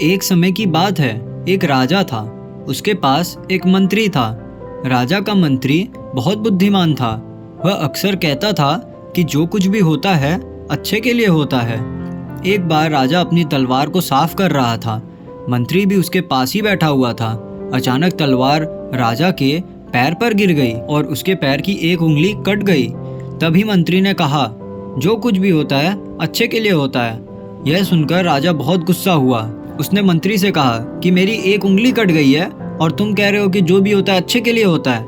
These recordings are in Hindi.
एक समय की बात है, एक राजा था। उसके पास एक मंत्री था। राजा का मंत्री बहुत बुद्धिमान था। वह अक्सर कहता था कि जो कुछ भी होता है अच्छे के लिए होता है। एक बार राजा अपनी तलवार को साफ कर रहा था। मंत्री भी उसके पास ही बैठा हुआ था। अचानक तलवार राजा के पैर पर गिर गई और उसके पैर की एक उंगली कट गई। तभी मंत्री ने कहा, जो कुछ भी होता है अच्छे के लिए होता है। यह सुनकर राजा बहुत गुस्सा हुआ। उसने मंत्री से कहा कि मेरी एक उंगली कट गई है और तुम कह रहे हो कि जो भी होता है अच्छे के लिए होता है,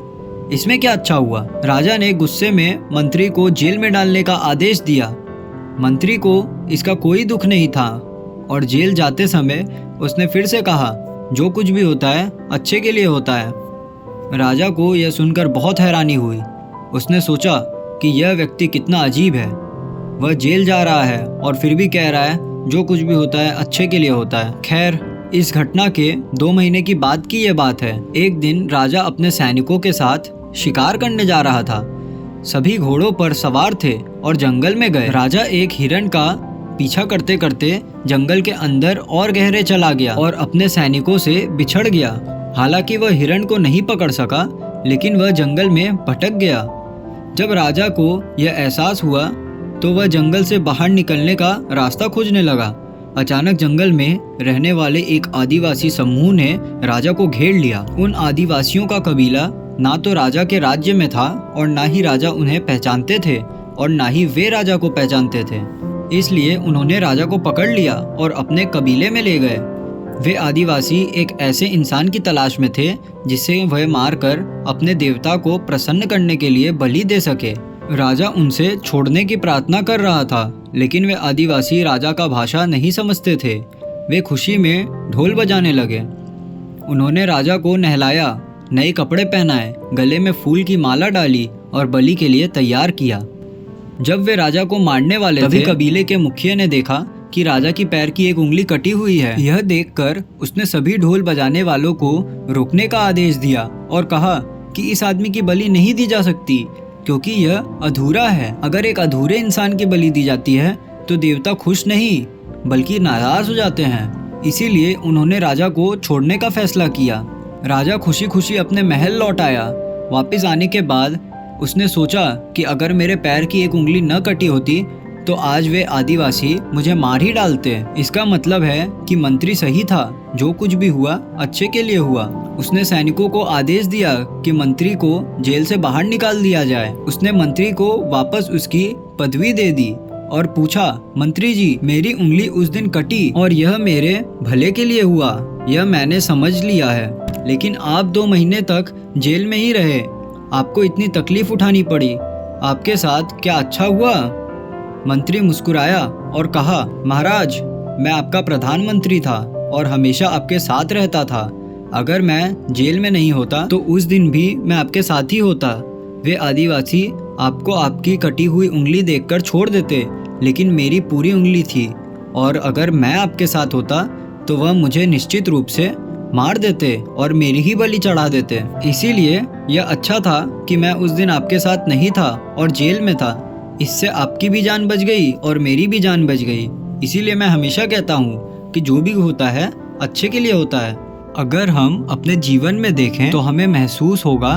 इसमें क्या अच्छा हुआ। राजा ने गुस्से में मंत्री को जेल में डालने का आदेश दिया। मंत्री को इसका कोई दुख नहीं था और जेल जाते समय उसने फिर से कहा, जो कुछ भी होता है अच्छे के लिए होता है। राजा को यह सुनकर बहुत हैरानी हुई। उसने सोचा कि यह व्यक्ति कितना अजीब है। वह जेल जा रहा है और फिर भी कह रहा है जो कुछ भी होता है अच्छे के लिए होता है। खैर, इस घटना के 2 महीने की बाद की यह बात है। एक दिन राजा अपने सैनिकों के साथ शिकार करने जा रहा था। सभी घोड़ों पर सवार थे और जंगल में गए। राजा एक हिरण का पीछा करते करते जंगल के अंदर और गहरे चला गया और अपने सैनिकों से बिछड़ गया। हालांकि वह हिरण को नहीं पकड़ सका, लेकिन वह जंगल में भटक गया। जब राजा को यह एहसास हुआ तो वह जंगल से बाहर निकलने का रास्ता खोजने लगा। अचानक जंगल में रहने वाले एक आदिवासी समूह ने राजा को घेर लिया। उन आदिवासियों का कबीला ना तो राजा के राज्य में था और ना ही राजा उन्हें पहचानते थे और ना ही वे राजा को पहचानते थे। इसलिए उन्होंने राजा को पकड़ लिया और अपने कबीले में ले गए। वे आदिवासी एक ऐसे इंसान की तलाश में थे जिसे वह मारकर अपने देवता को प्रसन्न करने के लिए बलि दे सके। राजा उनसे छोड़ने की प्रार्थना कर रहा था, लेकिन वे आदिवासी राजा का भाषा नहीं समझते थे। वे खुशी में ढोल बजाने लगे। उन्होंने राजा को नहलाया, नए कपड़े पहनाए, गले में फूल की माला डाली और बलि के लिए तैयार किया। जब वे राजा को मारने वाले थे, तभी कबीले के मुखिया ने देखा कि राजा की पैर की एक उंगली कटी हुई है। यह देखकर उसने सभी ढोल बजाने वालों को रोकने का आदेश दिया और कहा कि इस आदमी की बलि नहीं दी जा सकती क्योंकि यह अधूरा है। अगर एक अधूरे इंसान की बलि दी जाती है तो देवता खुश नहीं बल्कि नाराज हो जाते हैं। इसीलिए उन्होंने राजा को छोड़ने का फैसला किया। राजा खुशी खुशी अपने महल लौट आया। वापस आने के बाद उसने सोचा कि अगर मेरे पैर की एक उंगली न कटी होती तो आज वे आदिवासी मुझे मार ही डालते। इसका मतलब है कि मंत्री सही था, जो कुछ भी हुआ अच्छे के लिए हुआ। उसने सैनिकों को आदेश दिया कि मंत्री को जेल से बाहर निकाल दिया जाए। उसने मंत्री को वापस उसकी पदवी दे दी और पूछा, मंत्री जी, मेरी उंगली उस दिन कटी और यह मेरे भले के लिए हुआ, यह मैंने समझ लिया है। लेकिन आप 2 महीने तक जेल में ही रहे, आपको इतनी तकलीफ उठानी पड़ी, आपके साथ क्या अच्छा हुआ? मंत्री मुस्कुराया और कहा, महाराज, मैं आपका प्रधानमंत्री था और हमेशा आपके साथ रहता था। अगर मैं जेल में नहीं होता तो उस दिन भी मैं आपके साथ ही होता। वे आदिवासी आपको आपकी कटी हुई उंगली देखकर छोड़ देते, लेकिन मेरी पूरी उंगली थी और अगर मैं आपके साथ होता तो वह मुझे निश्चित रूप से मार देते और मेरी ही बलि चढ़ा देते। इसीलिए यह अच्छा था कि मैं उस दिन आपके साथ नहीं था और जेल में था। इससे आपकी भी जान बच गई और मेरी भी जान बच गई। इसीलिए मैं हमेशा कहता हूँ कि जो भी होता है अच्छे के लिए होता है। अगर हम अपने जीवन में देखें तो हमें महसूस होगा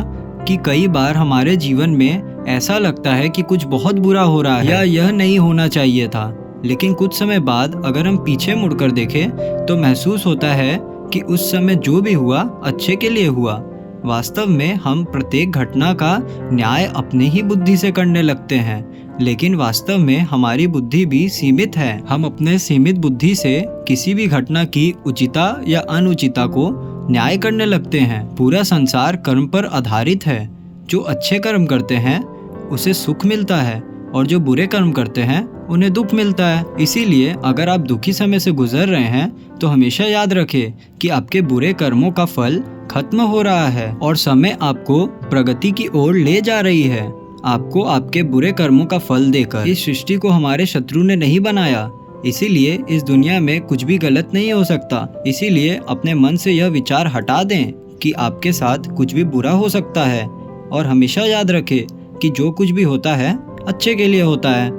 कि कई बार हमारे जीवन में ऐसा लगता है कि कुछ बहुत बुरा हो रहा है या यह नहीं होना चाहिए था, लेकिन कुछ समय बाद अगर हम पीछे मुड़कर देखें तो महसूस होता है कि उस समय जो भी हुआ अच्छे के लिए हुआ। वास्तव में हम प्रत्येक घटना का न्याय अपनी ही बुद्धि से करने लगते हैं, लेकिन वास्तव में हमारी बुद्धि भी सीमित है। हम अपने सीमित बुद्धि से किसी भी घटना की उचिता या अनुचिता को न्याय करने लगते हैं। पूरा संसार कर्म पर आधारित है। जो अच्छे कर्म करते हैं उसे सुख मिलता है और जो बुरे कर्म करते हैं उन्हें दुख मिलता है। इसीलिए अगर आप दुखी समय से गुजर रहे हैं तो हमेशा याद रखें कि आपके बुरे कर्मों का फल खत्म हो रहा है और समय आपको प्रगति की ओर ले जा रही है। आपको आपके बुरे कर्मों का फल देकर इस सृष्टि को हमारे शत्रु ने नहीं बनाया, इसीलिए इस दुनिया में कुछ भी गलत नहीं हो सकता। इसीलिए अपने मन से यह विचार हटा दें कि आपके साथ कुछ भी बुरा हो सकता है और हमेशा याद रखें कि जो कुछ भी होता है अच्छे के लिए होता है।